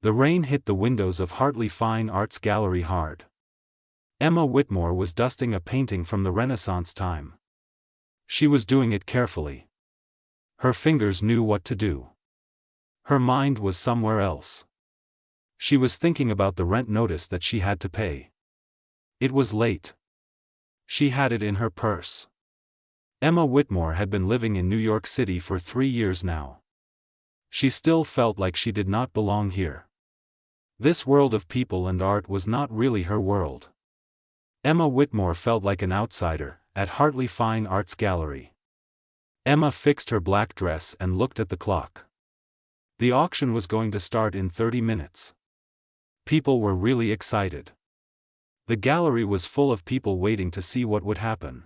The rain hit the windows of Hartley Fine Arts Gallery hard. Emma Whitmore was dusting a painting from the Renaissance time. She was doing it carefully. Her fingers knew what to do. Her mind was somewhere else. She was thinking about the rent notice that she had to pay. It was late. She had it in her purse. Emma Whitmore had been living in New York City for 3 years now. She still felt like she did not belong here. This world of people and art was not really her world. Emma Whitmore felt like an outsider at Hartley Fine Arts Gallery. Emma fixed her black dress and looked at the clock. The auction was going to start in 30 minutes. People were really excited. The gallery was full of people waiting to see what would happen.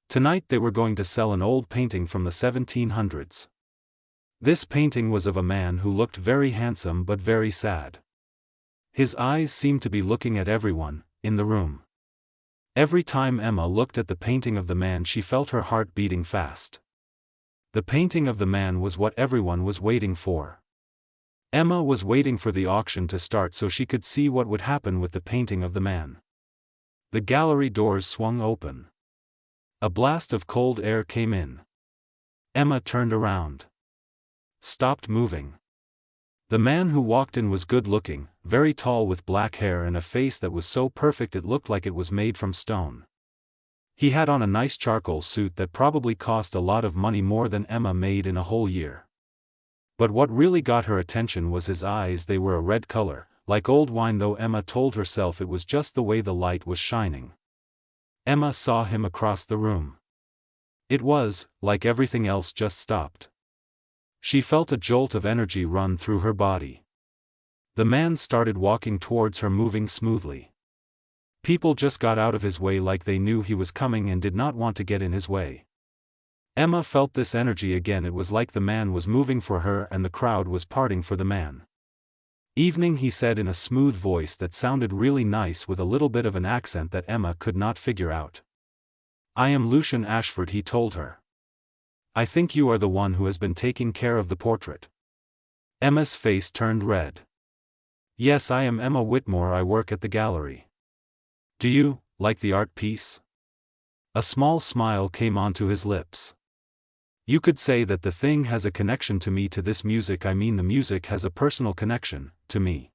Tonight they were going to sell an old painting from the 1700s. This painting was of a man who looked very handsome but very sad. His eyes seemed to be looking at everyone in the room. Every time Emma looked at the painting of the man, she felt her heart beating fast. The painting of the man was what everyone was waiting for. Emma was waiting for the auction to start so she could see what would happen with the painting of the man. The gallery doors swung open. A blast of cold air came in. Emma turned around. Stopped moving. The man who walked in was good-looking, very tall with black hair and a face that was so perfect it looked like it was made from stone. He had on a nice charcoal suit that probably cost a lot of money, more than Emma made in a whole year. But what really got her attention was his eyes. They were a red color, like old wine, though Emma told herself it was just the way the light was shining. Emma saw him across the room. It was, like everything else, just stopped. She felt a jolt of energy run through her body. The man started walking towards her, moving smoothly. People just got out of his way like they knew he was coming and did not want to get in his way. Emma felt this energy again. It was like the man was moving for her and the crowd was parting for the man. "Evening," he said in a smooth voice that sounded really nice with a little bit of an accent that Emma could not figure out. "I am Lucian Ashford," he told her. "I think you are the one who has been taking care of the portrait." Emma's face turned red. "Yes, I am Emma Whitmore. I work at the gallery." "Do you like the art piece?" A small smile came onto his lips. "You could say that the thing has a connection to me, to this music. I mean, the music has a personal connection to me."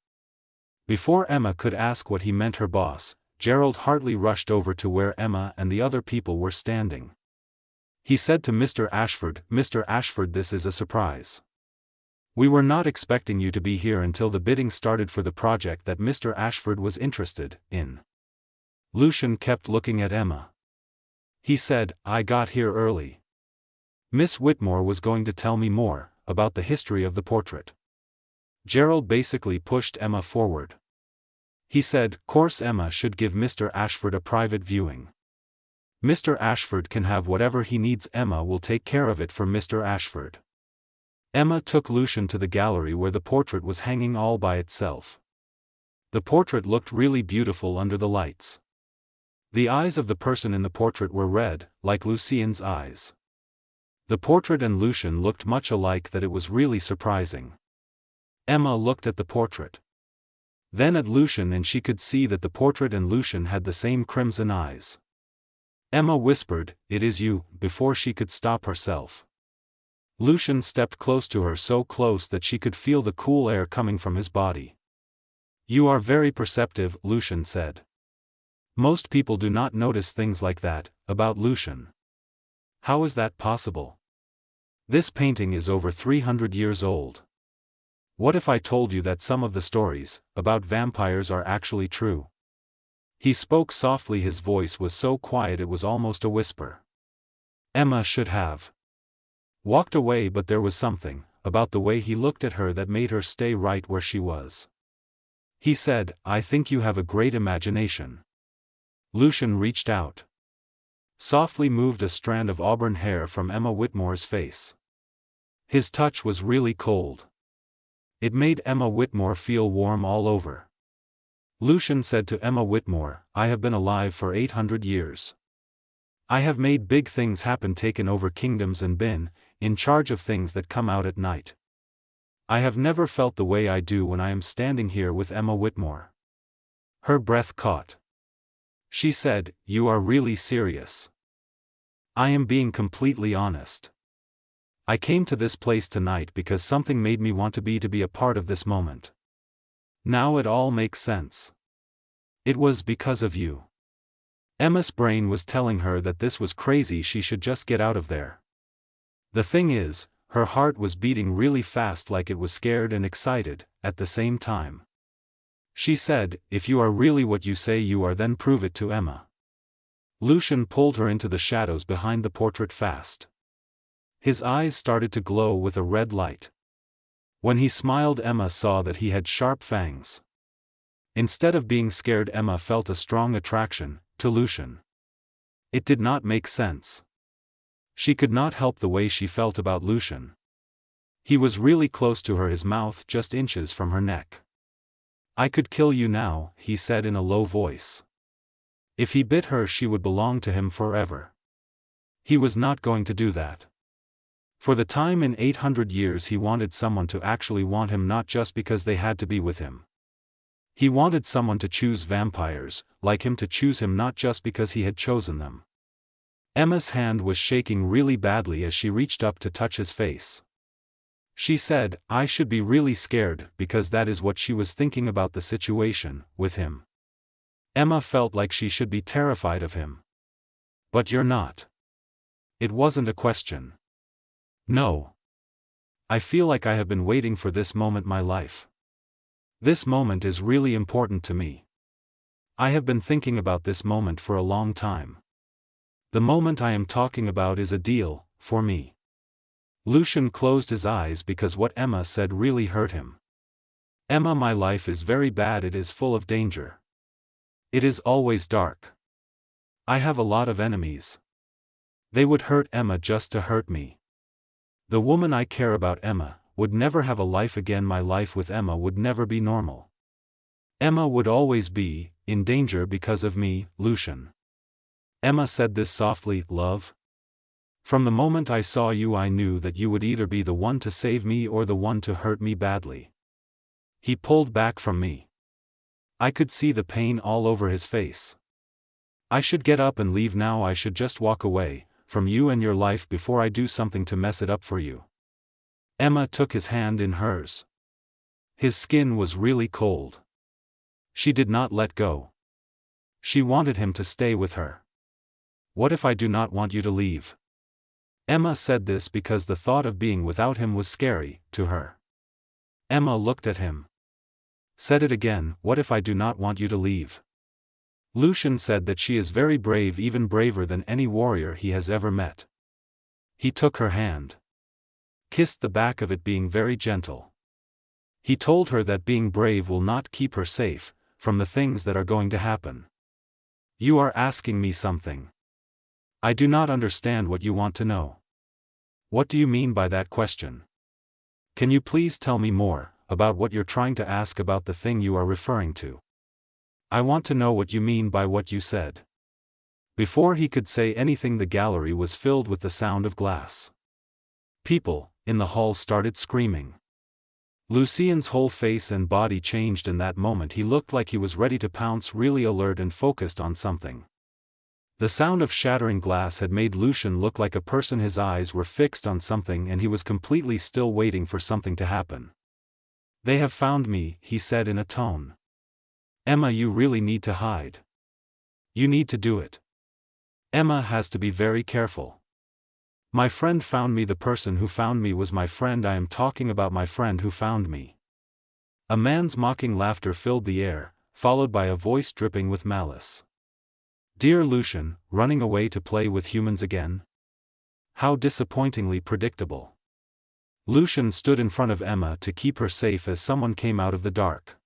Before Emma could ask what he meant, her boss, Gerald Hartley, rushed over to where Emma and the other people were standing. He said to Mr. Ashford, "Mr. Ashford, this is a surprise. We were not expecting you to be here until the bidding started for the project that Mr. Ashford was interested in." Lucian kept looking at Emma. He said, "I got here early. Miss Whitmore was going to tell me more about the history of the portrait." Gerald basically pushed Emma forward. He said, "Course Emma should give Mr. Ashford a private viewing. Mr. Ashford can have whatever he needs. Emma will take care of it for Mr. Ashford." Emma took Lucian to the gallery where the portrait was hanging all by itself. The portrait looked really beautiful under the lights. The eyes of the person in the portrait were red, like Lucian's eyes. The portrait and Lucian looked much alike that it was really surprising. Emma looked at the portrait. Then at Lucian, and she could see that the portrait and Lucian had the same crimson eyes. Emma whispered, "It is you," before she could stop herself. Lucian stepped close to her, so close that she could feel the cool air coming from his body. "You are very perceptive," Lucian said. Most people do not notice things like that about Lucian. "How is that possible? This painting is over 300 years old. What if I told you that some of the stories about vampires are actually true?" He spoke softly. His voice was so quiet it was almost a whisper. Emma should have walked away, but there was something about the way he looked at her that made her stay right where she was. He said, "I think you have a great imagination." Lucian reached out. Softly moved a strand of auburn hair from Emma Whitmore's face. His touch was really cold. It made Emma Whitmore feel warm all over. Lucian said to Emma Whitmore, "I have been alive for 800 years. I have made big things happen, taken over kingdoms and been in charge of things that come out at night. I have never felt the way I do when I am standing here with Emma Whitmore. Her breath caught. She said, "You are really serious?" "I am being completely honest. I came to this place tonight because something made me want to be a part of this moment. Now it all makes sense. It was because of you." Emma's brain was telling her that this was crazy, she should just get out of there. The thing is, her heart was beating really fast, like it was scared and excited, at the same time. She said, "If you are really what you say you are, then prove it to Emma." Lucian pulled her into the shadows behind the portrait fast. His eyes started to glow with a red light. When he smiled, Emma saw that he had sharp fangs. Instead of being scared, Emma felt a strong attraction to Lucian. It did not make sense. She could not help the way she felt about Lucian. He was really close to her, his mouth just inches from her neck. "I could kill you now," he said in a low voice. If he bit her, she would belong to him forever. He was not going to do that. For the time in 800 years he wanted someone to actually want him, not just because they had to be with him. He wanted someone to choose vampires, like him, to choose him not just because he had chosen them. Emma's hand was shaking really badly as she reached up to touch his face. She said, "I should be really scared," because that is what she was thinking about the situation with him. Emma felt like she should be terrified of him. "But you're not." It wasn't a question. "No. I feel like I have been waiting for this moment my life. This moment is really important to me. I have been thinking about this moment for a long time. The moment I am talking about is a deal, for me." Lucian closed his eyes because what Emma said really hurt him. "Emma, my life is very bad, it is full of danger. It is always dark. I have a lot of enemies. They would hurt Emma just to hurt me. The woman I care about, Emma, would never have a life again. My life with Emma would never be normal. Emma would always be in danger because of me, Lucian." Emma said this softly, "Love? From the moment I saw you I knew that you would either be the one to save me or the one to hurt me badly." He pulled back from me. I could see the pain all over his face. "I should get up and leave now. I should just walk away from you and your life before I do something to mess it up for you." Emma took his hand in hers. His skin was really cold. She did not let go. She wanted him to stay with her. "What if I do not want you to leave?" Emma said this because the thought of being without him was scary to her. Emma looked at him. "Said it again, what if I do not want you to leave?" Lucian said that she is very brave, even braver than any warrior he has ever met. He took her hand. Kissed the back of it, being very gentle. He told her that being brave will not keep her safe from the things that are going to happen. "You are asking me something. I do not understand what you want to know." "What do you mean by that question? Can you please tell me more about what you're trying to ask about the thing you are referring to? I want to know what you mean by what you said." Before he could say anything, the gallery was filled with the sound of glass. People in the hall started screaming. Lucien's whole face and body changed in that moment. He looked like he was ready to pounce, really alert and focused on something. The sound of shattering glass had made Lucian look like a person. His eyes were fixed on something and he was completely still, waiting for something to happen. "They have found me," he said in a tone. "Emma, you really need to hide. You need to do it. Emma has to be very careful. My friend found me. The person who found me was my friend. I am talking about my friend who found me." A man's mocking laughter filled the air, followed by a voice dripping with malice. "Dear Lucian, running away to play with humans again? How disappointingly predictable." Lucian stood in front of Emma to keep her safe as someone came out of the dark.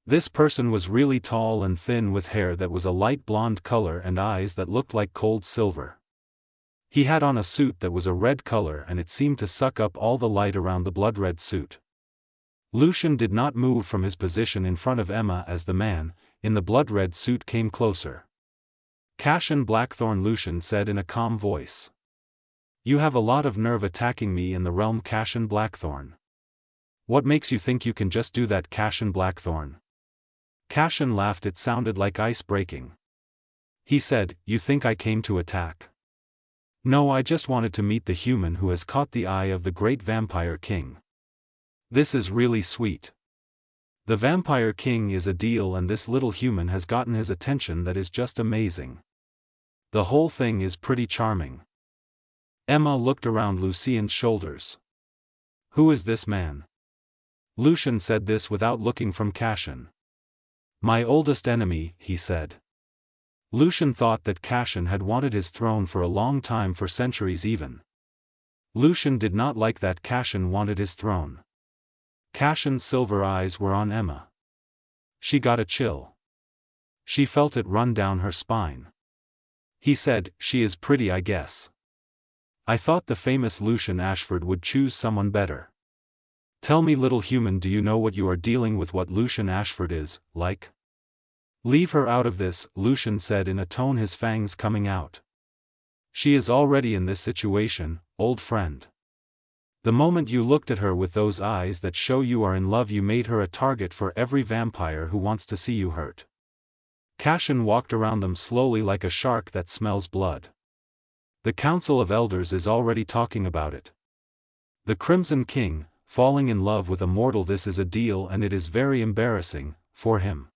This person was really tall and thin, with hair that was a light blonde color and eyes that looked like cold silver. He had on a suit that was a red color and it seemed to suck up all the light around the blood-red suit. Lucian did not move from his position in front of Emma as the man in the blood-red suit came closer. "Cassian Blackthorn," Lucian said in a calm voice. "You have a lot of nerve attacking me in the realm, Cassian Blackthorn. What makes you think you can just do that, Cashin Blackthorn? Cashin laughed. It sounded like ice breaking. He said, you think I came to attack? No, I just wanted to meet the human who has caught the eye of the great vampire king. This is really sweet. The vampire king is a deal, and this little human has gotten his attention. That is just amazing. The whole thing is pretty charming. Emma looked around Lucien's shoulders. Who is this man? Lucien said this without looking from Cashin. My oldest enemy, he said. Lucien thought that Cashin had wanted his throne for a long time, for centuries even. Lucien did not like that Cashin wanted his throne. Cashin's silver eyes were on Emma. She got a chill. She felt it run down her spine. He said, she is pretty, I guess. I thought the famous Lucien Ashford would choose someone better. Tell me, little human, do you know what you are dealing with, what Lucien Ashford is like? Leave her out of this, Lucien said in a tone, his fangs coming out. She is already in this situation, old friend. The moment you looked at her with those eyes that show you are in love, you made her a target for every vampire who wants to see you hurt. Cashin walked around them slowly like a shark that smells blood. The Council of Elders is already talking about it. The Crimson King, falling in love with a mortal. This is a deal, and it is very embarrassing for him.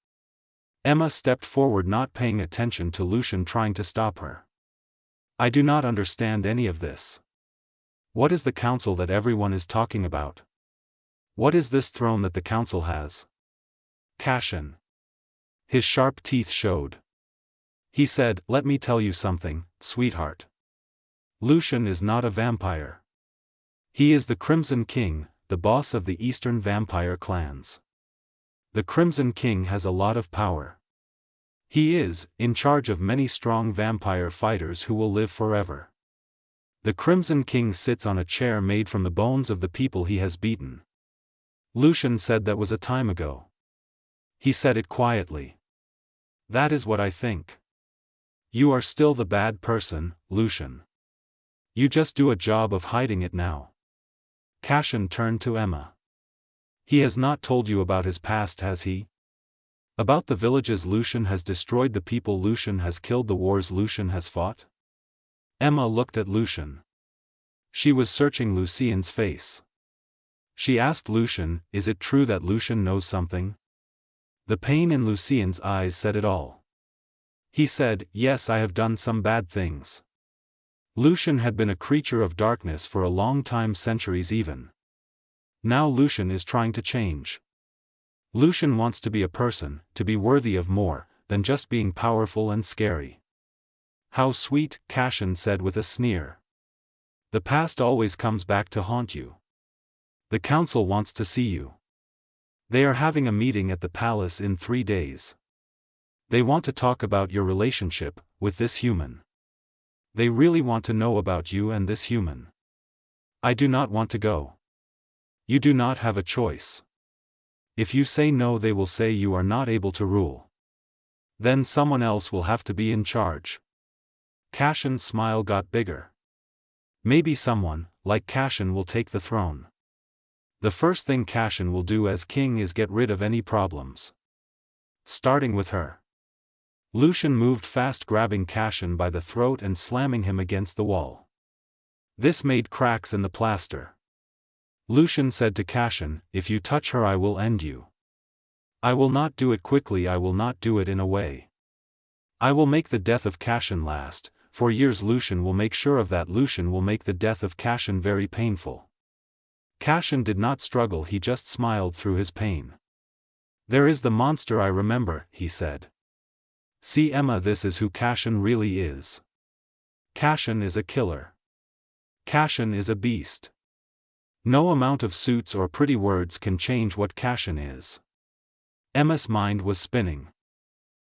Emma stepped forward, not paying attention to Lucien trying to stop her. I do not understand any of this. What is the council that everyone is talking about? What is this throne that the council has? Cashin. His sharp teeth showed. He said, let me tell you something, sweetheart. Lucien is not a vampire. He is the Crimson King, the boss of the Eastern vampire clans. The Crimson King has a lot of power. He is in charge of many strong vampire fighters who will live forever. The Crimson King sits on a chair made from the bones of the people he has beaten. Lucien said that was a time ago. He said it quietly. That is what I think. You are still the bad person, Lucien. You just do a job of hiding it now. Cashin turned to Emma. He has not told you about his past, has he? About the villages Lucien has destroyed, the people Lucien has killed, the wars Lucien has fought? Emma looked at Lucien. She was searching Lucien's face. She asked Lucien, is it true that Lucien knows something? The pain in Lucien's eyes said it all. He said, yes, I have done some bad things. Lucien had been a creature of darkness for a long time, centuries even. Now Lucien is trying to change. Lucien wants to be a person, to be worthy of more than just being powerful and scary. How sweet, Cashin said with a sneer. The past always comes back to haunt you. The council wants to see you. They are having a meeting at the palace in 3 days. They want to talk about your relationship with this human. They really want to know about you and this human. I do not want to go. You do not have a choice. If you say no, they will say you are not able to rule. Then someone else will have to be in charge. Cashin's smile got bigger. Maybe someone, like Cashin, will take the throne. The first thing Cashin will do as king is get rid of any problems. Starting with her. Lucien moved fast, grabbing Cashin by the throat and slamming him against the wall. This made cracks in the plaster. Lucien said to Cashin, if you touch her I will end you. I will not do it quickly, I will not do it in a way. I will make the death of Cashin last, for years. Lucien will make sure of that. Lucien will make the death of Cashin very painful. Cashin did not struggle, he just smiled through his pain. There is the monster I remember, he said. See, Emma, this is who Cashin really is. Cashin is a killer. Cashin is a beast. No amount of suits or pretty words can change what Cashin is. Emma's mind was spinning.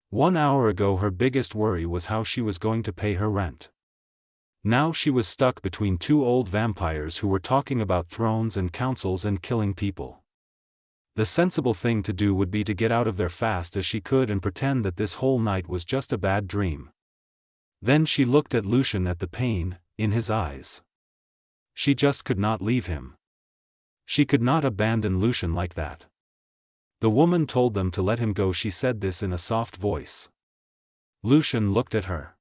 1 hour ago her biggest worry was how she was going to pay her rent. Now she was stuck between 2 old vampires who were talking about thrones and councils and killing people. The sensible thing to do would be to get out of there fast as she could and pretend that this whole night was just a bad dream. Then she looked at Lucien, at the pain in his eyes. She just could not leave him. She could not abandon Lucian like that. The woman told them to let him go. She said this in a soft voice. Lucian looked at her.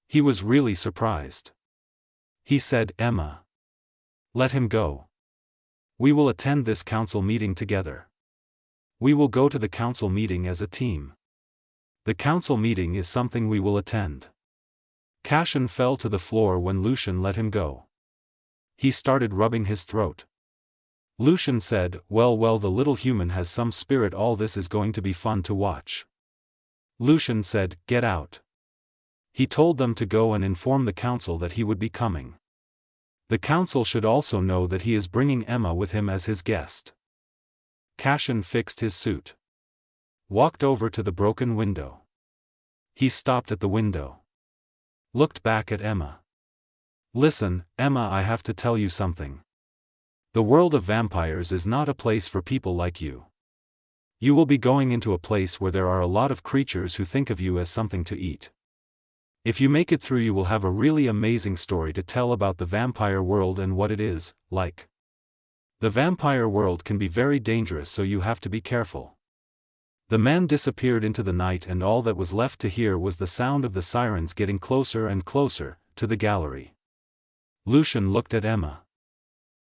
He was really surprised. He said, Emma. Let him go. We will attend this council meeting together. We will go to the council meeting as a team. The council meeting is something we will attend. Cassian fell to the floor when Lucian let him go. He started rubbing his throat. Lucian said, well, the little human has some spirit. All this is going to be fun to watch. Lucian said, get out. He told them to go and inform the council that he would be coming. The council should also know that he is bringing Emma with him as his guest. Cassian fixed his suit. Walked over to the broken window. He stopped at the window. Looked back at Emma. Listen, Emma, I have to tell you something. The world of vampires is not a place for people like you. You will be going into a place where there are a lot of creatures who think of you as something to eat. If you make it through, you will have a really amazing story to tell about the vampire world and what it is like. The vampire world can be very dangerous, so you have to be careful. The man disappeared into the night, and all that was left to hear was the sound of the sirens getting closer and closer to the gallery. Lucian looked at Emma.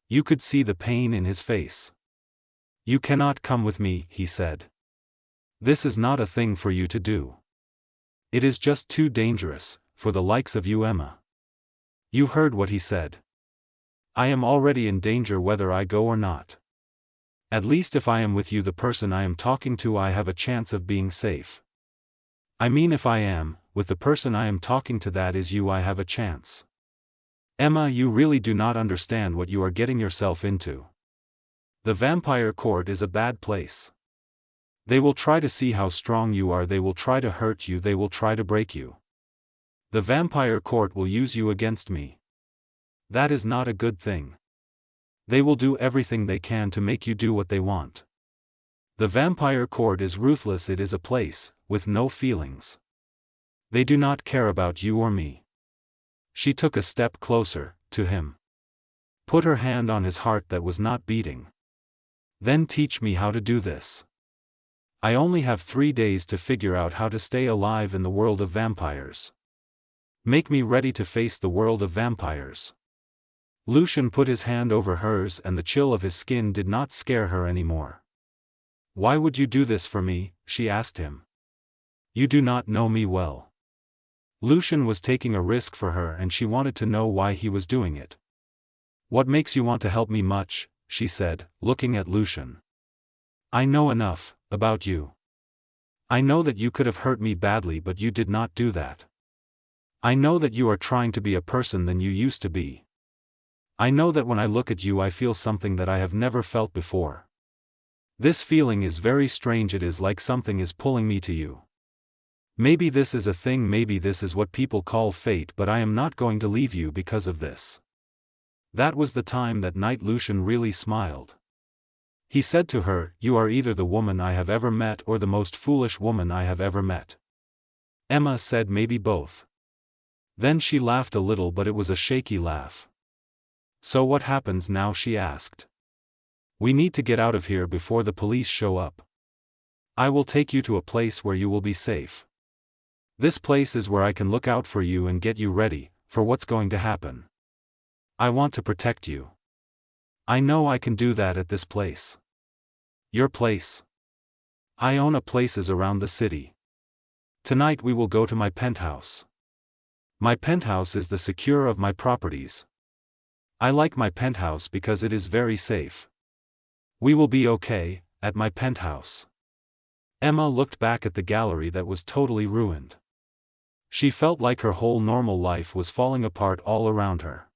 You could see the pain in his face. You cannot come with me, he said. This is not a thing for you to do. It is just too dangerous, for the likes of you, Emma. You heard what he said. I am already in danger whether I go or not. At least if I am with you, the person I am talking to, I have a chance of being safe. I mean, if I am with the person I am talking to, that is you, I have a chance. Emma, you really do not understand what you are getting yourself into. The vampire court is a bad place. They will try to see how strong you are, they will try to hurt you, they will try to break you. The vampire court will use you against me. That is not a good thing. They will do everything they can to make you do what they want. The vampire court is ruthless, it is a place with no feelings. They do not care about you or me. She took a step closer to him. Put her hand on his heart that was not beating. Then teach me how to do this. I only have 3 days to figure out how to stay alive in the world of vampires. Make me ready to face the world of vampires. Lucian put his hand over hers, and the chill of his skin did not scare her anymore. Why would you do this for me? She asked him. You do not know me well. Lucian was taking a risk for her, and she wanted to know why he was doing it. What makes you want to help me much? She said, looking at Lucian. I know enough about you. I know that you could have hurt me badly, but you did not do that. I know that you are trying to be a person than you used to be. I know that when I look at you, I feel something that I have never felt before. This feeling is very strange, it is like something is pulling me to you. Maybe this is a thing, maybe this is what people call fate, but I am not going to leave you because of this. That was the time that night Lucian really smiled. He said to her, you are either the woman I have ever met or the most foolish woman I have ever met. Emma said maybe both. Then she laughed a little, but it was a shaky laugh. So what happens now? She asked. We need to get out of here before the police show up. I will take you to a place where you will be safe. This place is where I can look out for you and get you ready for what's going to happen. I want to protect you. I know I can do that at this place. Your place? I own a places around the city. Tonight we will go to my penthouse. My penthouse is the secure of my properties. I like my penthouse because it is very safe. We will be okay at my penthouse. Emma looked back at the gallery that was totally ruined. She felt like her whole normal life was falling apart all around her.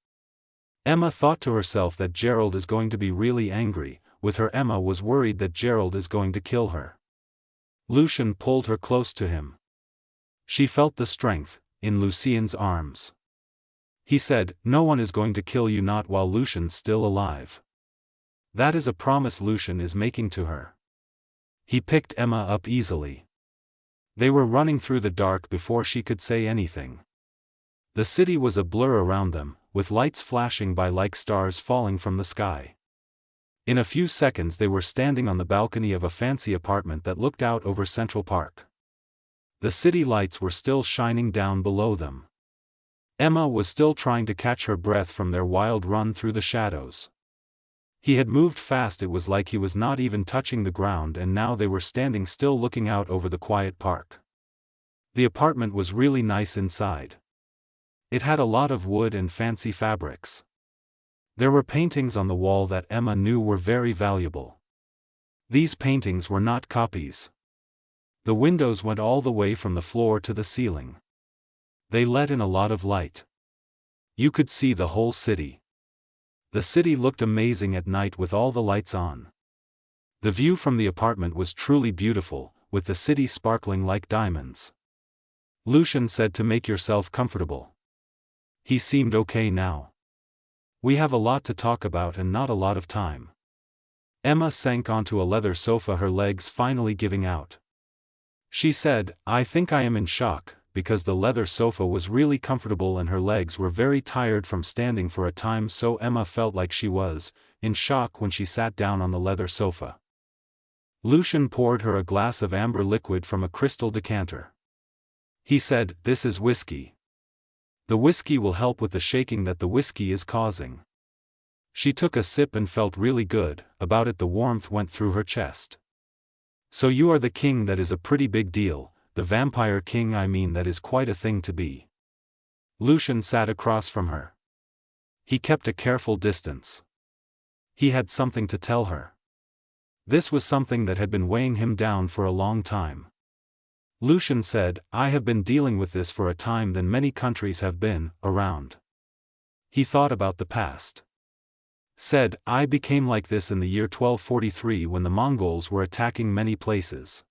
Emma thought to herself that Gerald is going to be really angry with her. Emma was worried that Gerald is going to kill her. Lucian pulled her close to him. She felt the strength in Lucian's arms. He said, no one is going to kill you, not while Lucian's still alive. That is a promise Lucian is making to her. He picked Emma up easily. They were running through the dark before she could say anything. The city was a blur around them, with lights flashing by like stars falling from the sky. In a few seconds they were standing on the balcony of a fancy apartment that looked out over Central Park. The city lights were still shining down below them. Emma was still trying to catch her breath from their wild run through the shadows. He had moved fast, it was like he was not even touching the ground, and now they were standing still looking out over the quiet park. The apartment was really nice inside. It had a lot of wood and fancy fabrics. There were paintings on the wall that Emma knew were very valuable. These paintings were not copies. The windows went all the way from the floor to the ceiling. They let in a lot of light. You could see the whole city. The city looked amazing at night with all the lights on. The view from the apartment was truly beautiful, with the city sparkling like diamonds. Lucian said to make yourself comfortable. He seemed okay now. We have a lot to talk about and not a lot of time. Emma sank onto a leather sofa, her legs finally giving out. She said, I think I am in shock, because the leather sofa was really comfortable and her legs were very tired from standing for a time, so Emma felt like she was in shock when she sat down on the leather sofa. Lucian poured her a glass of amber liquid from a crystal decanter. He said, this is whiskey. The whiskey will help with the shaking that the whiskey is causing. She took a sip and felt really good about it. The warmth went through her chest. So you are the king? That is a pretty big deal. The vampire king, I mean, that is quite a thing to be. Lucian sat across from her. He kept a careful distance. He had something to tell her. This was something that had been weighing him down for a long time. Lucian said, I have been dealing with this for a time than many countries have been around. He thought about the past. Said, I became like this in the year 1243 when the Mongols were attacking many places.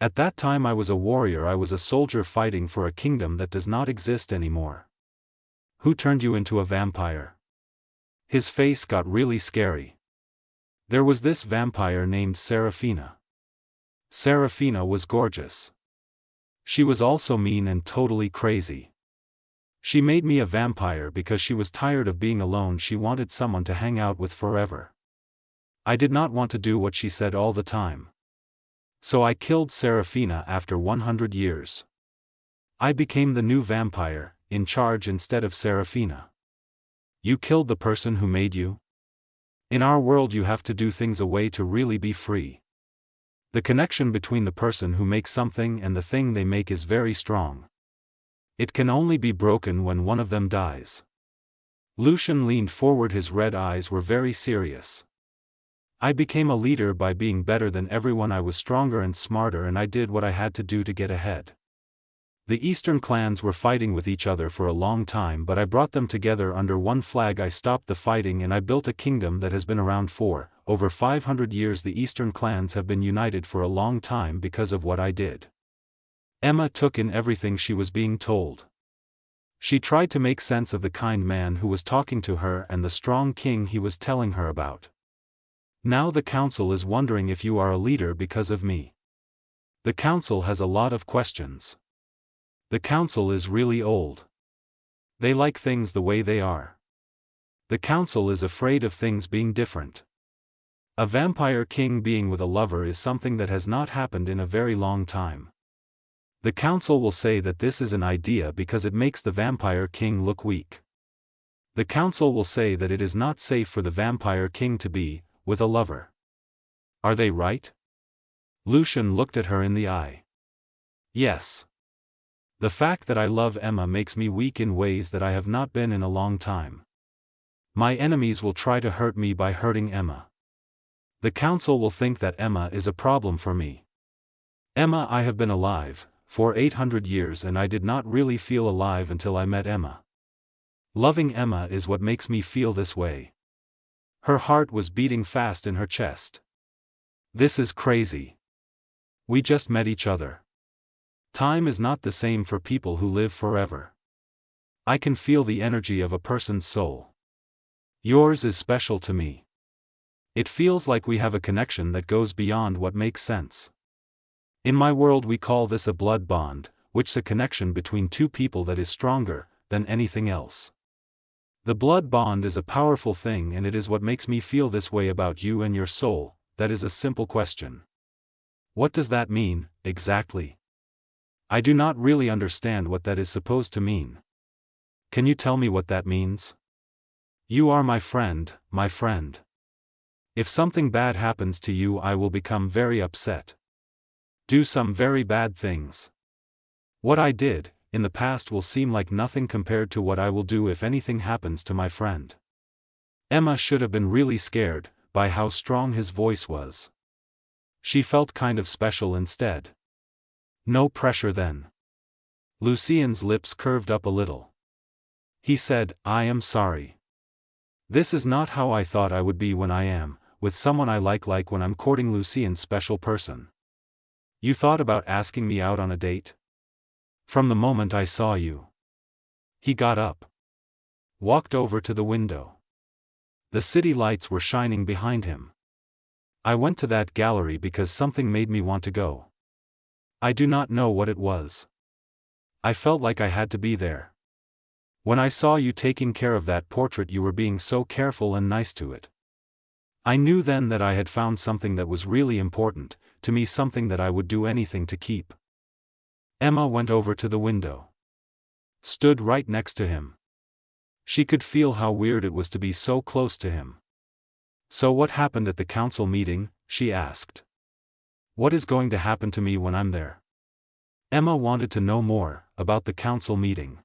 At that time I was a warrior, I was a soldier fighting for a kingdom that does not exist anymore. Who turned you into a vampire? His face got really scary. There was this vampire named Serafina. Serafina was gorgeous. She was also mean and totally crazy. She made me a vampire because she was tired of being alone. She wanted someone to hang out with forever. I did not want to do what she said all the time. So I killed Serafina after 100 years. I became the new vampire, in charge instead of Serafina. You killed the person who made you? In our world you have to do things a way to really be free. The connection between the person who makes something and the thing they make is very strong. It can only be broken when one of them dies. Lucian leaned forward, his red eyes were very serious. I became a leader by being better than everyone. I was stronger and smarter, and I did what I had to do to get ahead. The eastern clans were fighting with each other for a long time, but I brought them together under one flag. I stopped the fighting and I built a kingdom that has been around for over 500 years. The eastern clans have been united for a long time because of what I did. Emma took in everything she was being told. She tried to make sense of the kind man who was talking to her and the strong king he was telling her about. Now the council is wondering if you are a leader because of me. The council has a lot of questions. The council is really old. They like things the way they are. The council is afraid of things being different. A vampire king being with a lover is something that has not happened in a very long time. The council will say that this is an idea because it makes the vampire king look weak. The council will say that it is not safe for the vampire king to be with a lover. Are they right? Lucian looked at her in the eye. Yes. The fact that I love Emma makes me weak in ways that I have not been in a long time. My enemies will try to hurt me by hurting Emma. The council will think that Emma is a problem for me. Emma, I have been alive for 800 years and I did not really feel alive until I met Emma. Loving Emma is what makes me feel this way. Her heart was beating fast in her chest. This is crazy. We just met each other. Time is not the same for people who live forever. I can feel the energy of a person's soul. Yours is special to me. It feels like we have a connection that goes beyond what makes sense. In my world we call this a blood bond, which is a connection between two people that is stronger than anything else. The blood bond is a powerful thing, and it is what makes me feel this way about you and your soul. That is a simple question. What does that mean, exactly? I do not really understand what that is supposed to mean. Can you tell me what that means? You are my friend, my friend. If something bad happens to you, I will become very upset. Do some very bad things. What I did in the past will seem like nothing compared to what I will do if anything happens to my friend. Emma should have been really scared by how strong his voice was. She felt kind of special instead. No pressure then. Lucien's lips curved up a little. He said, I am sorry. This is not how I thought I would be when I am with someone I like when I'm courting Lucien's special person. You thought about asking me out on a date? From the moment I saw you. He got up. Walked over to the window. The city lights were shining behind him. I went to that gallery because something made me want to go. I do not know what it was. I felt like I had to be there. When I saw you taking care of that portrait, you were being so careful and nice to it. I knew then that I had found something that was really important to me, something that I would do anything to keep. Emma went over to the window. Stood right next to him. She could feel how weird it was to be so close to him. So what happened at the council meeting? She asked. What is going to happen to me when I'm there? Emma wanted to know more about the council meeting.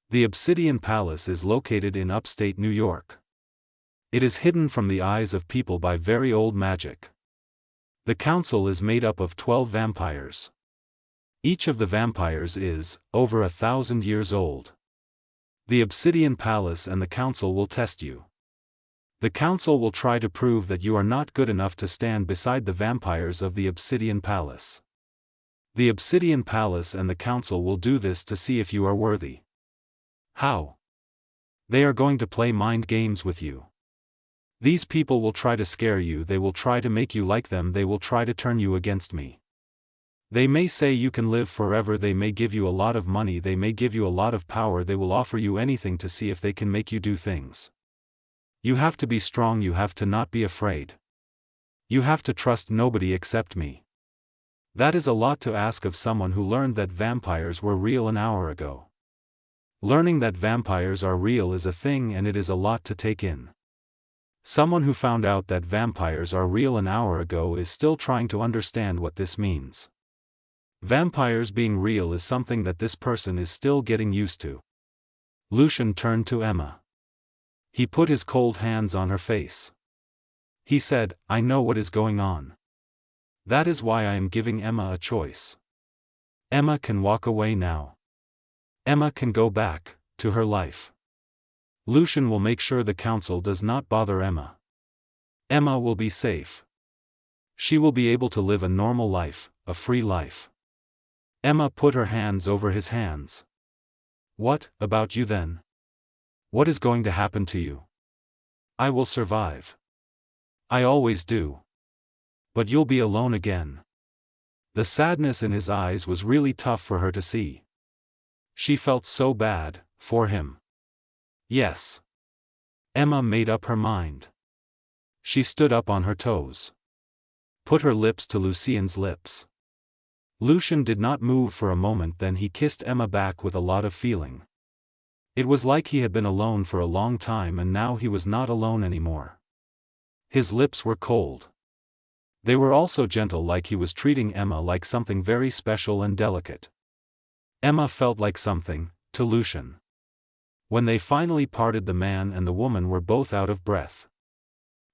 The Obsidian Palace is located in upstate New York. It is hidden from the eyes of people by very old magic. The council is made up of 12 vampires. Each of the vampires is over 1,000 years old. The Obsidian Palace and the council will test you. The council will try to prove that you are not good enough to stand beside the vampires of the Obsidian Palace. The Obsidian Palace and the council will do this to see if you are worthy. How? They are going to play mind games with you. These people will try to scare you, they will try to make you like them, they will try to turn you against me. They may say you can live forever, they may give you a lot of money, they may give you a lot of power, they will offer you anything to see if they can make you do things. You have to be strong, you have to not be afraid. You have to trust nobody except me. That is a lot to ask of someone who learned that vampires were real an hour ago. Learning that vampires are real is a thing, and it is a lot to take in. Someone who found out that vampires are real an hour ago is still trying to understand what this means. Vampires being real is something that this person is still getting used to. Lucian turned to Emma. He put his cold hands on her face. He said, I know what is going on. That is why I am giving Emma a choice. Emma can walk away now. Emma can go back to her life. Lucian will make sure the council does not bother Emma. Emma will be safe. She will be able to live a normal life, a free life. Emma put her hands over his hands. What about you then? What is going to happen to you? I will survive. I always do. But you'll be alone again. The sadness in his eyes was really tough for her to see. She felt so bad for him. Yes. Emma made up her mind. She stood up on her toes. Put her lips to Lucien's lips. Lucian did not move for a moment, then he kissed Emma back with a lot of feeling. It was like he had been alone for a long time, and now he was not alone anymore. His lips were cold. They were also gentle, like he was treating Emma like something very special and delicate. Emma felt like something to Lucian. When they finally parted, the man and the woman were both out of breath.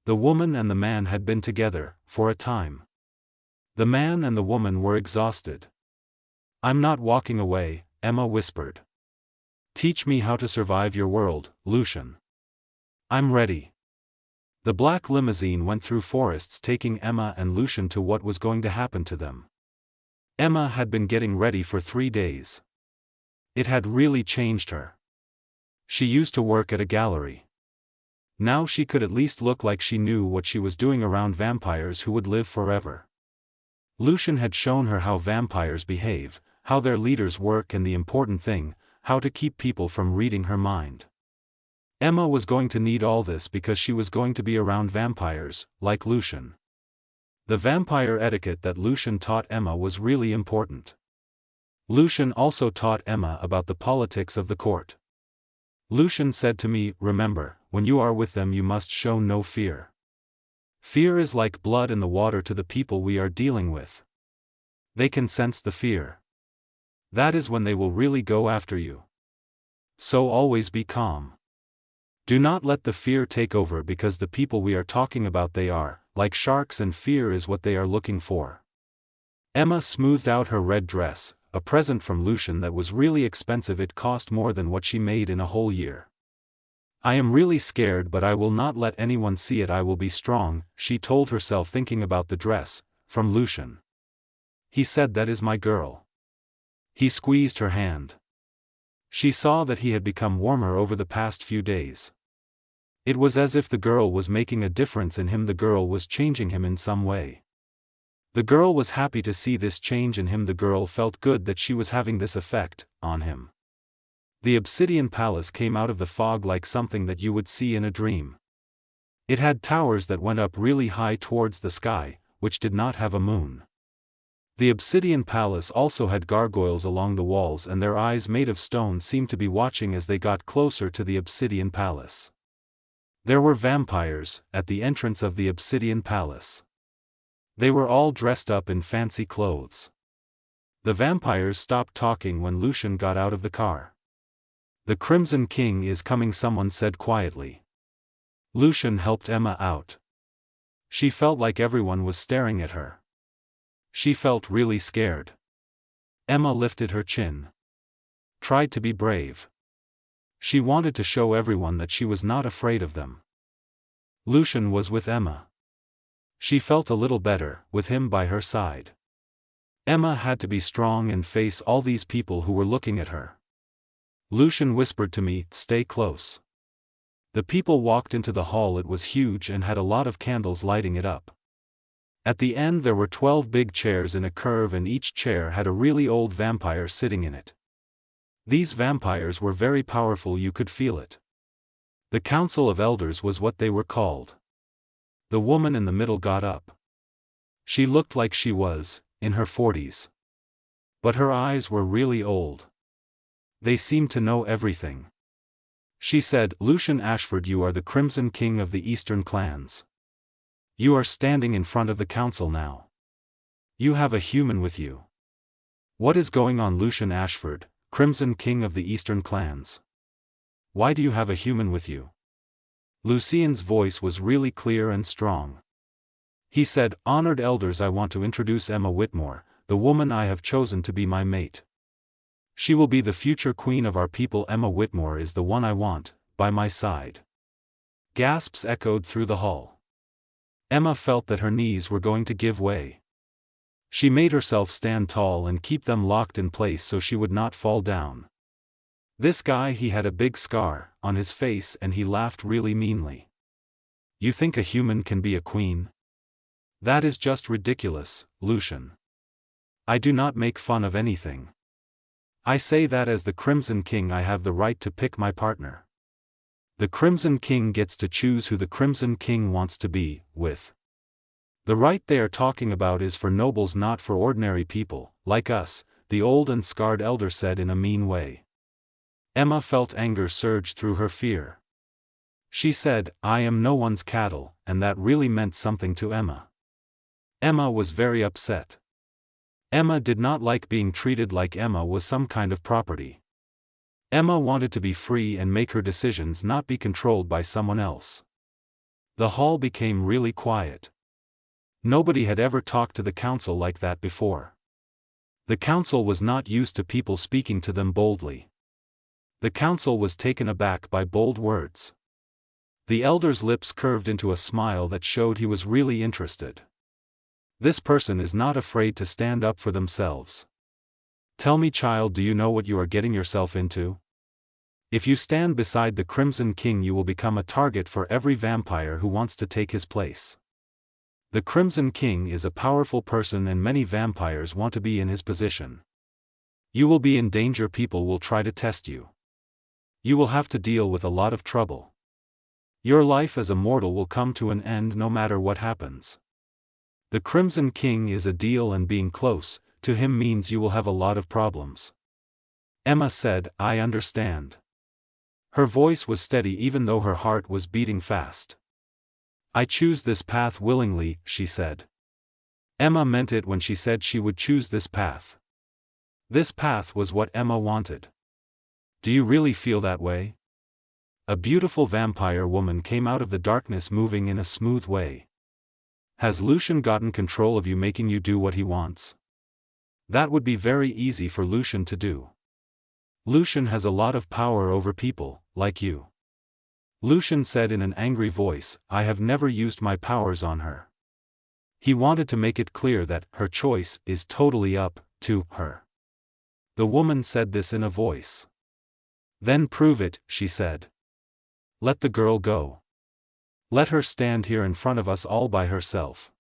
The woman and the man had been together for a time. The man and the woman were exhausted. I'm not walking away, Emma whispered. Teach me how to survive your world, Lucian. I'm ready. The black limousine went through forests, taking Emma and Lucian to what was going to happen to them. Emma had been getting ready for 3 days. It had really changed her. She used to work at a gallery. Now she could at least look like she knew what she was doing around vampires who would live forever. Lucian had shown her how vampires behave, how their leaders work, and the important thing, how to keep people from reading her mind. Emma was going to need all this because she was going to be around vampires, like Lucian. The vampire etiquette that Lucian taught Emma was really important. Lucian also taught Emma about the politics of the court. Lucian said to me, "Remember, when you are with them you must show no fear. Fear is like blood in the water to the people we are dealing with. They can sense the fear. That is when they will really go after you. So always be calm. Do not let the fear take over because the people we are talking about they are, like sharks and fear is what they are looking for." Emma smoothed out her red dress, a present from Lucian that was really expensive. It cost more than what she made in a whole year. "I am really scared but I will not let anyone see it. I will be strong," she told herself thinking about the dress, from Lucian. He said, "That is my girl." He squeezed her hand. She saw that he had become warmer over the past few days. It was as if the girl was making a difference in him. The girl was changing him in some way. The girl was happy to see this change in him. The girl felt good that she was having this effect on him. The obsidian palace came out of the fog like something that you would see in a dream. It had towers that went up really high towards the sky, which did not have a moon. The obsidian palace also had gargoyles along the walls, and their eyes made of stone seemed to be watching as they got closer to the obsidian palace. There were vampires at the entrance of the obsidian palace. They were all dressed up in fancy clothes. The vampires stopped talking when Lucian got out of the car. "The Crimson King is coming," someone said quietly. Lucian helped Emma out. She felt like everyone was staring at her. She felt really scared. Emma lifted her chin. Tried to be brave. She wanted to show everyone that she was not afraid of them. Lucian was with Emma. She felt a little better, with him by her side. Emma had to be strong and face all these people who were looking at her. Lucian whispered to me, "Stay close." The people walked into the hall. It was huge and had a lot of candles lighting it up. At the end there were 12 big chairs in a curve, and each chair had a really old vampire sitting in it. These vampires were very powerful, you could feel it. The Council of Elders was what they were called. The woman in the middle got up. She looked like she was in her 40s. But her eyes were really old. They seemed to know everything. She said, "Lucian Ashford, you are the Crimson King of the Eastern clans. You are standing in front of the council now. You have a human with you. What is going on, Lucian Ashford, Crimson King of the Eastern clans? Why do you have a human with you?" Lucian's voice was really clear and strong. He said, "Honored elders, I want to introduce Emma Whitmore, the woman I have chosen to be my mate. She will be the future queen of our people. Emma Whitmore is the one I want, by my side." Gasps echoed through the hall. Emma felt that her knees were going to give way. She made herself stand tall and keep them locked in place so she would not fall down. This guy, he had a big scar on his face and he laughed really meanly. "You think a human can be a queen? That is just ridiculous, Lucian. I do not make fun of anything. I say that as the Crimson King I have the right to pick my partner. The Crimson King gets to choose who the Crimson King wants to be with. The right they are talking about is for nobles, not for ordinary people, like us," the old and scarred elder said in a mean way. Emma felt anger surge through her fear. She said, "I am no one's cattle," and that really meant something to Emma. Emma was very upset. Emma did not like being treated like Emma was some kind of property. Emma wanted to be free and make her decisions, not be controlled by someone else. The hall became really quiet. Nobody had ever talked to the council like that before. The council was not used to people speaking to them boldly. The council was taken aback by bold words. The elder's lips curved into a smile that showed he was really interested. This person is not afraid to stand up for themselves. "Tell me, child, do you know what you are getting yourself into? If you stand beside the Crimson King you will become a target for every vampire who wants to take his place. The Crimson King is a powerful person and many vampires want to be in his position. You will be in danger, people will try to test you. You will have to deal with a lot of trouble. Your life as a mortal will come to an end no matter what happens. The Crimson King is a deal, and being close to him means you will have a lot of problems. Emma said, I understand. Her voice was steady even though her heart was beating fast. I choose this path willingly, she said. Emma meant it when she said she would choose this path. This path was what Emma wanted. Do you really feel that way? A beautiful vampire woman came out of the darkness moving in a smooth way. Has Lucian gotten control of you, making you do what he wants? That would be very easy for Lucian to do. Lucian has a lot of power over people, like you. Lucian said in an angry voice, I have never used my powers on her. He wanted to make it clear that her choice is totally up to her. The woman said this in a voice. Then prove it, she said. Let the girl go. Let her stand here in front of us all by herself.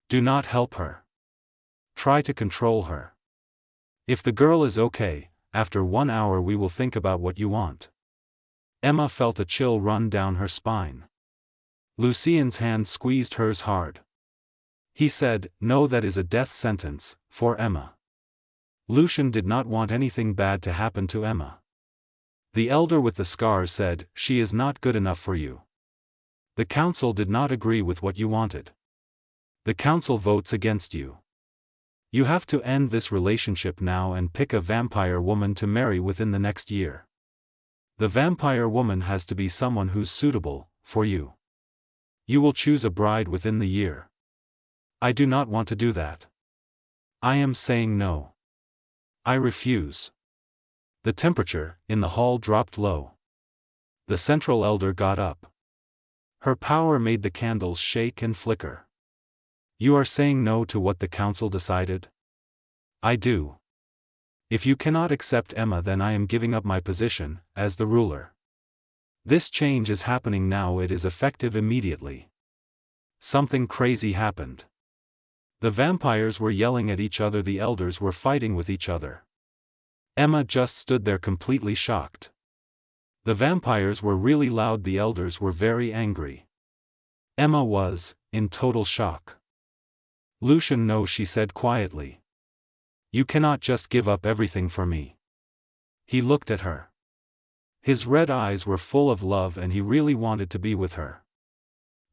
Do not help her. Try to control her. If the girl is okay, after 1 hour we will think about what you want. Emma felt a chill run down her spine. Lucien's hand squeezed hers hard. He said, no, that is a death sentence for Emma. Lucian did not want anything bad to happen to Emma. The elder with the scars said, she is not good enough for you. The council did not agree with what you wanted. The council votes against you. You have to end this relationship now and pick a vampire woman to marry within the next year. The vampire woman has to be someone who's suitable for you. You will choose a bride within the year. I do not want to do that. I am saying no. I refuse. The temperature in the hall dropped low. The central elder got up. Her power made the candles shake and flicker. You are saying no to what the council decided? I do. If you cannot accept Emma, then I am giving up my position as the ruler. This change is happening now, it is effective immediately. Something crazy happened. The vampires were yelling at each other, the elders were fighting with each other. Emma just stood there completely shocked. The vampires were really loud, the elders were very angry. Emma was in total shock. Lucian, no, she said quietly. You cannot just give up everything for me. He looked at her. His red eyes were full of love and he really wanted to be with her.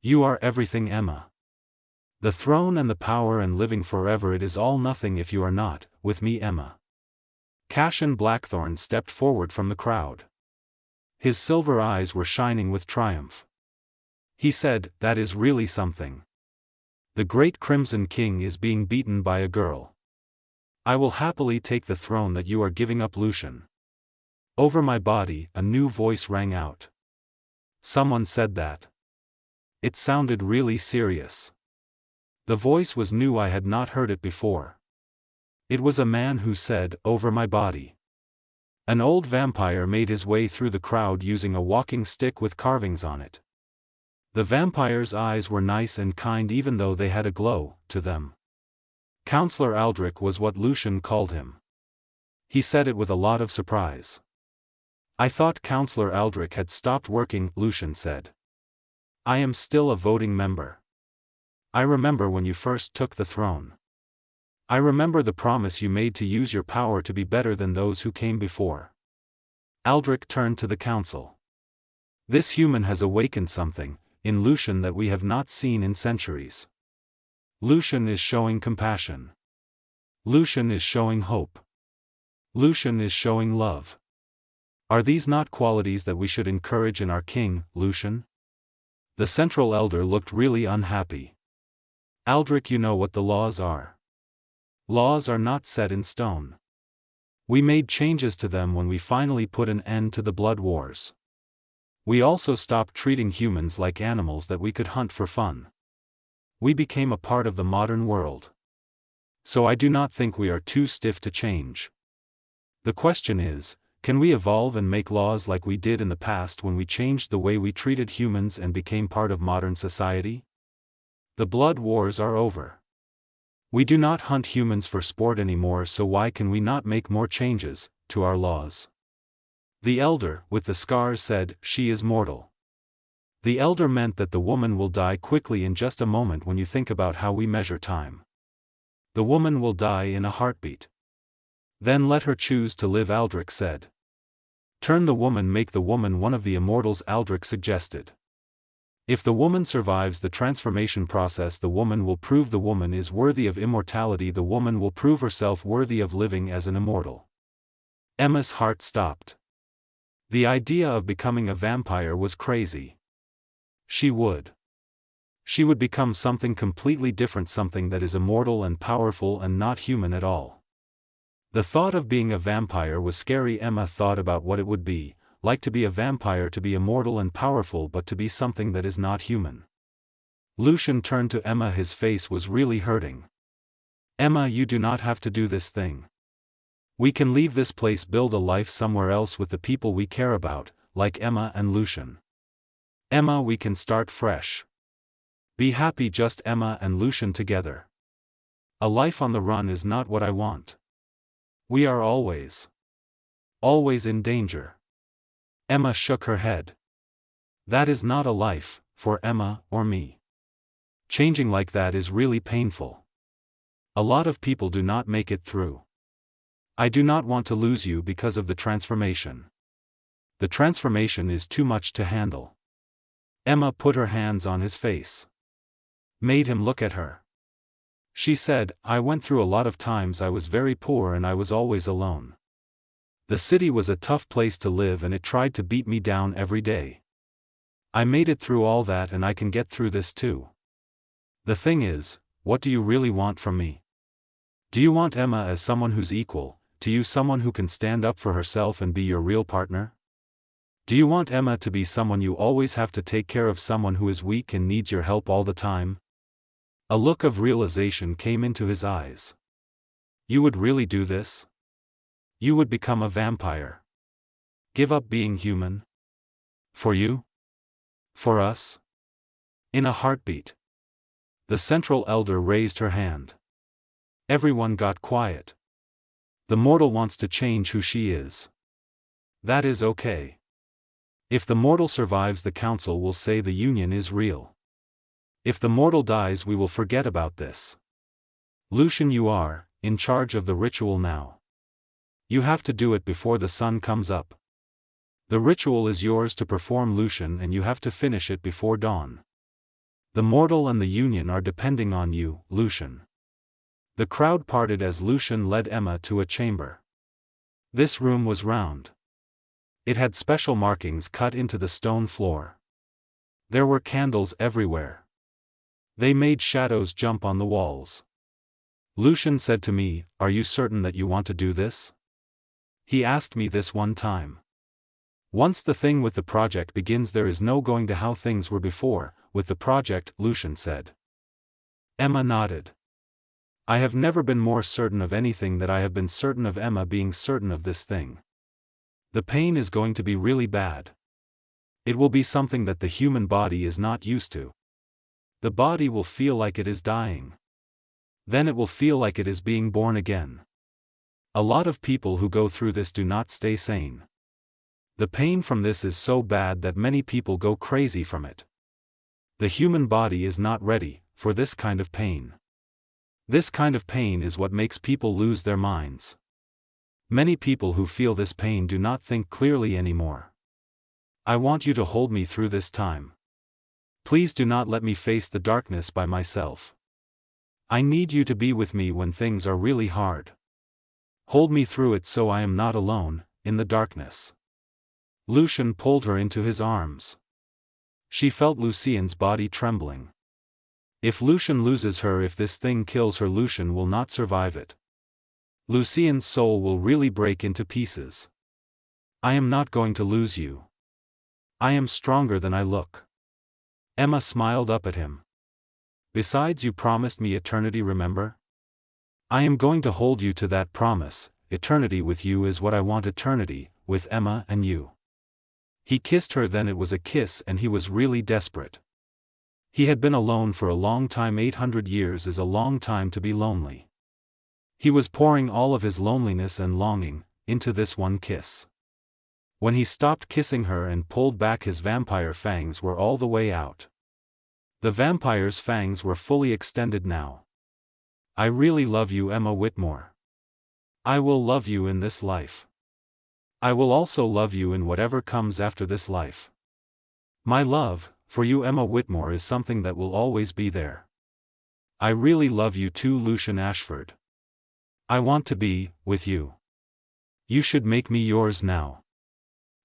You are everything, Emma. The throne and the power and living forever, it is all nothing if you are not with me, Emma. Cassian Blackthorn stepped forward from the crowd. His silver eyes were shining with triumph. He said, that is really something. The great Crimson King is being beaten by a girl. I will happily take the throne that you are giving up, Lucian. Over my body, a new voice rang out. Someone said that. It sounded really serious. The voice was new, I had not heard it before. It was a man who said, over my body. An old vampire made his way through the crowd using a walking stick with carvings on it. The vampire's eyes were nice and kind even though they had a glow to them. Counselor Aldrich was what Lucian called him. He said it with a lot of surprise. I thought Counselor Aldrich had stopped working, Lucian said. I am still a voting member. I remember when you first took the throne. I remember the promise you made to use your power to be better than those who came before. Aldrich turned to the council. This human has awakened something in Lucian that we have not seen in centuries. Lucian is showing compassion. Lucian is showing hope. Lucian is showing love. Are these not qualities that we should encourage in our king, Lucian? The central elder looked really unhappy. Aldrich, you know what the laws are. Laws are not set in stone. We made changes to them when we finally put an end to the blood wars. We also stopped treating humans like animals that we could hunt for fun. We became a part of the modern world. So I do not think we are too stiff to change. The question is, can we evolve and make laws like we did in the past when we changed the way we treated humans and became part of modern society? The blood wars are over. We do not hunt humans for sport anymore, so why can we not make more changes to our laws? The elder, with the scars, said, "She is mortal." The elder meant that the woman will die quickly in just a moment. When you think about how we measure time, the woman will die in a heartbeat. Then let her choose to live, Aldrich said. Turn the woman, make the woman one of the immortals, Aldrich suggested. If the woman survives the transformation process, the woman will prove the woman is worthy of immortality. The woman will prove herself worthy of living as an immortal. Emma's heart stopped. The idea of becoming a vampire was crazy. She would become something completely different, something that is immortal and powerful and not human at all. The thought of being a vampire was scary. Emma thought about what it would be like to be a vampire, to be immortal and powerful, but to be something that is not human. Lucian turned to Emma. His face was really hurting. "Emma, you do not have to do this thing. We can leave this place, build a life somewhere else with the people we care about, like Emma and Lucian. Emma, we can start fresh. Be happy, just Emma and Lucian together. A life on the run is not what I want. We are always in danger." Emma shook her head. "That is not a life, for Emma or me. Changing like that is really painful. A lot of people do not make it through. I do not want to lose you because of the transformation. The transformation is too much to handle." Emma put her hands on his face. Made him look at her. She said, "I went through a lot of times. I was very poor and I was always alone. The city was a tough place to live and it tried to beat me down every day. I made it through all that and I can get through this too. The thing is, what do you really want from me? Do you want Emma as someone who's equal to you, someone who can stand up for herself and be your real partner? Do you want Emma to be someone you always have to take care of, someone who is weak and needs your help all the time?" A look of realization came into his eyes. "You would really do this? You would become a vampire? Give up being human? For you? For us?" In a heartbeat. The central elder raised her hand. Everyone got quiet. The mortal wants to change who she is. That is okay. If the mortal survives, the council will say the union is real. If the mortal dies, we will forget about this. Lucian, you are in charge of the ritual now. You have to do it before the sun comes up. The ritual is yours to perform, Lucian, and you have to finish it before dawn. The mortal and the union are depending on you, Lucian." The crowd parted as Lucian led Emma to a chamber. This room was round. It had special markings cut into the stone floor. There were candles everywhere. They made shadows jump on the walls. Lucian said to me, "Are you certain that you want to do this?" He asked me this one time. "Once the thing with the project begins, there is no going to how things were before, with the project," Lucian said. Emma nodded. "I have never been more certain of anything that I have been certain of Emma being certain of this thing. The pain is going to be really bad. It will be something that the human body is not used to. The body will feel like it is dying. Then it will feel like it is being born again. A lot of people who go through this do not stay sane. The pain from this is so bad that many people go crazy from it. The human body is not ready for this kind of pain. This kind of pain is what makes people lose their minds. Many people who feel this pain do not think clearly anymore. I want you to hold me through this time. Please do not let me face the darkness by myself. I need you to be with me when things are really hard. Hold me through it so I am not alone in the darkness." Lucian pulled her into his arms. She felt Lucian's body trembling. If Lucian loses her, if this thing kills her, Lucian will not survive it. Lucian's soul will really break into pieces. "I am not going to lose you. I am stronger than I look." Emma smiled up at him. "Besides, you promised me eternity, remember? I am going to hold you to that promise. Eternity with you is what I want, eternity with Emma and you." He kissed her, then it was a kiss, and he was really desperate. He had been alone for a long time. 800 years is a long time to be lonely. He was pouring all of his loneliness and longing into this one kiss. When he stopped kissing her and pulled back, his vampire fangs were all the way out. The vampire's fangs were fully extended now. I really love you, Emma Whitmore. I will love you in this life. I will also love you in whatever comes after this life. My love, for you, Emma Whitmore, is something that will always be there. I really love you too, Lucian Ashford. I want to be with you. You should make me yours now.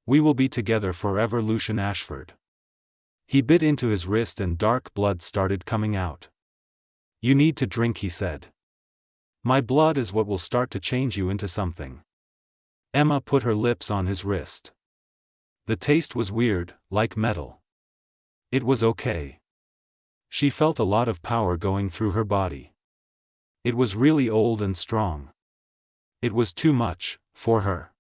We will be together forever, Lucian Ashford. He bit into his wrist and dark blood started coming out. You need to drink, he said. My blood is what will start to change you into something. Emma put her lips on his wrist. The taste was weird, like metal. It was okay. She felt a lot of power going through her body. It was really old and strong. It was too much, for her.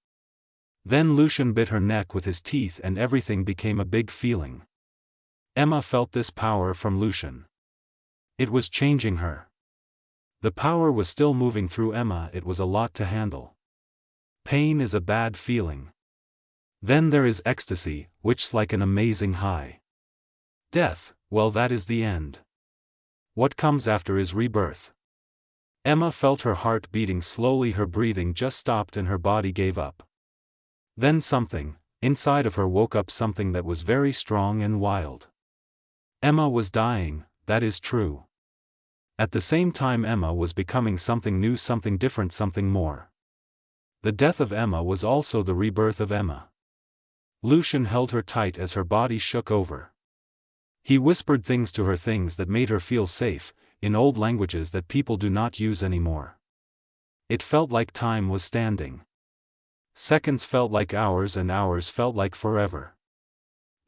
Then Lucian bit her neck with his teeth and everything became a big feeling. Emma felt this power from Lucian. It was changing her. The power was still moving through Emma, it was a lot to handle. Pain is a bad feeling. Then there is ecstasy, which's like an amazing high. Death, well, that is the end. What comes after is rebirth. Emma felt her heart beating slowly, her breathing just stopped and her body gave up. Then something, inside of her woke up, something that was very strong and wild. Emma was dying, that is true. At the same time Emma was becoming something new, something different, something more. The death of Emma was also the rebirth of Emma. Lucian held her tight as her body shook over. He whispered things to her, things that made her feel safe, in old languages that people do not use anymore. It felt like time was standing. Seconds felt like hours and hours felt like forever.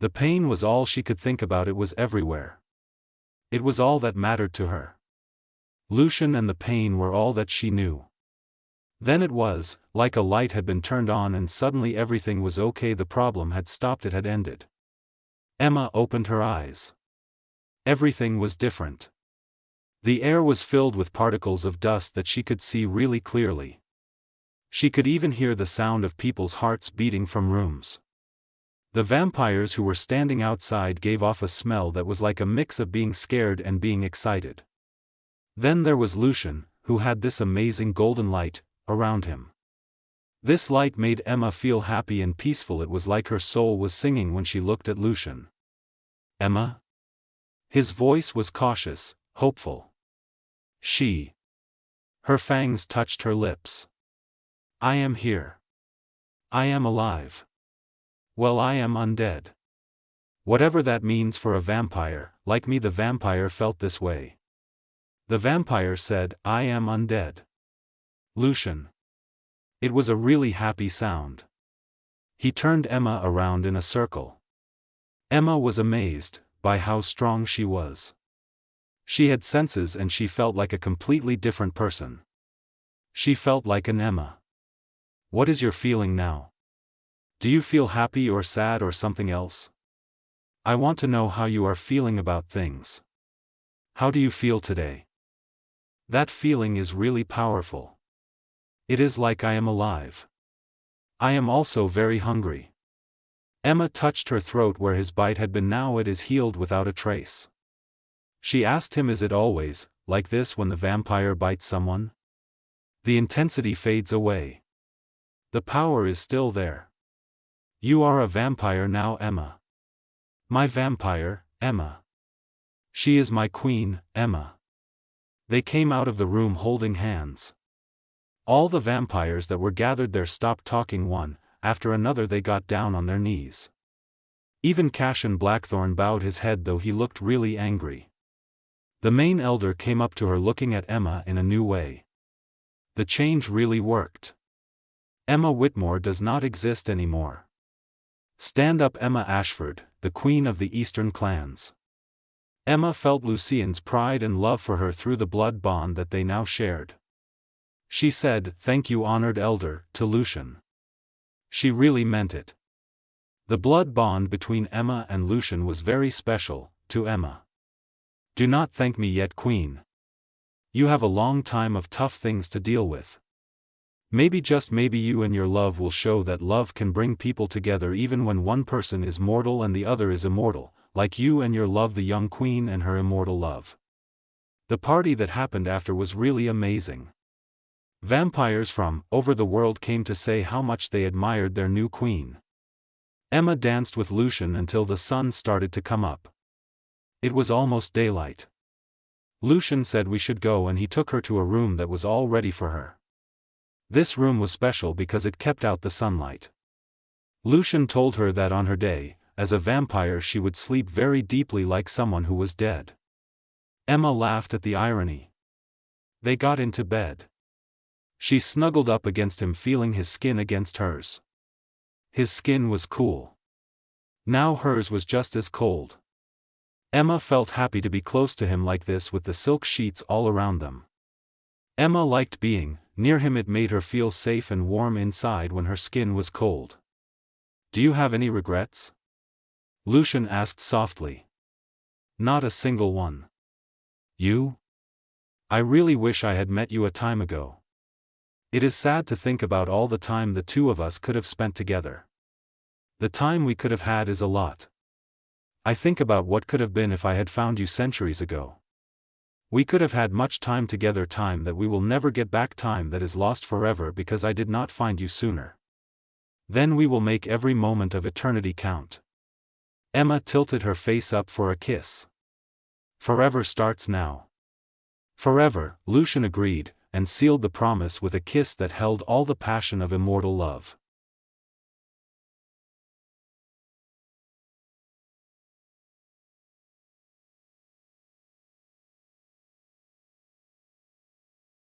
The pain was all she could think about, it was everywhere. It was all that mattered to her. Lucian and the pain were all that she knew. Then it was, like a light had been turned on and suddenly everything was okay, the problem had stopped, it had ended. Emma opened her eyes. Everything was different. The air was filled with particles of dust that she could see really clearly. She could even hear the sound of people's hearts beating from rooms. The vampires who were standing outside gave off a smell that was like a mix of being scared and being excited. Then there was Lucian, who had this amazing golden light around him. This light made Emma feel happy and peaceful, it was like her soul was singing when she looked at Lucian. Emma? His voice was cautious, hopeful. Her fangs touched her lips. I am here. I am alive. Well, I am undead. Whatever that means for a vampire, like me, the vampire felt this way. The vampire said, I am undead. Lucian. It was a really happy sound. He turned Emma around in a circle. Emma was amazed by how strong she was. She had senses and she felt like a completely different person. She felt like an Emma. What is your feeling now? Do you feel happy or sad or something else? I want to know how you are feeling about things. How do you feel today? That feeling is really powerful. It is like I am alive. I am also very hungry. Emma touched her throat where his bite had been, now it is healed without a trace. She asked him, is it always like this when the vampire bites someone? The intensity fades away. The power is still there. You are a vampire now, Emma. My vampire, Emma. She is my queen, Emma. They came out of the room holding hands. All the vampires that were gathered there stopped talking, one after another they got down on their knees. Even Cassian Blackthorn bowed his head, though he looked really angry. The main elder came up to her, looking at Emma in a new way. The change really worked. Emma Whitmore does not exist anymore. Stand up, Emma Ashford, the queen of the Eastern clans. Emma felt Lucian's pride and love for her through the blood bond that they now shared. She said, "Thank you, honored elder," to Lucian. She really meant it. The blood bond between Emma and Lucian was very special to Emma. Do not thank me yet, queen. You have a long time of tough things to deal with. Maybe just maybe you and your love will show that love can bring people together even when one person is mortal and the other is immortal, like you and your love, the young queen and her immortal love. The party that happened after was really amazing. Vampires from over the world came to say how much they admired their new queen. Emma danced with Lucian until the sun started to come up. It was almost daylight. Lucian said we should go, and he took her to a room that was all ready for her. This room was special because it kept out the sunlight. Lucian told her that on her day, as a vampire, she would sleep very deeply like someone who was dead. Emma laughed at the irony. They got into bed. She snuggled up against him, feeling his skin against hers. His skin was cool. Now hers was just as cold. Emma felt happy to be close to him like this with the silk sheets all around them. Emma liked being near him. It made her feel safe and warm inside when her skin was cold. Do you have any regrets? Lucian asked softly. Not a single one. You? I really wish I had met you a time ago. It is sad to think about all the time the two of us could have spent together. The time we could have had is a lot. I think about what could have been if I had found you centuries ago. We could have had much time together, time that we will never get back, time that is lost forever because I did not find you sooner. Then we will make every moment of eternity count. Emma tilted her face up for a kiss. Forever starts now. Forever, Lucian agreed, and sealed the promise with a kiss that held all the passion of immortal love.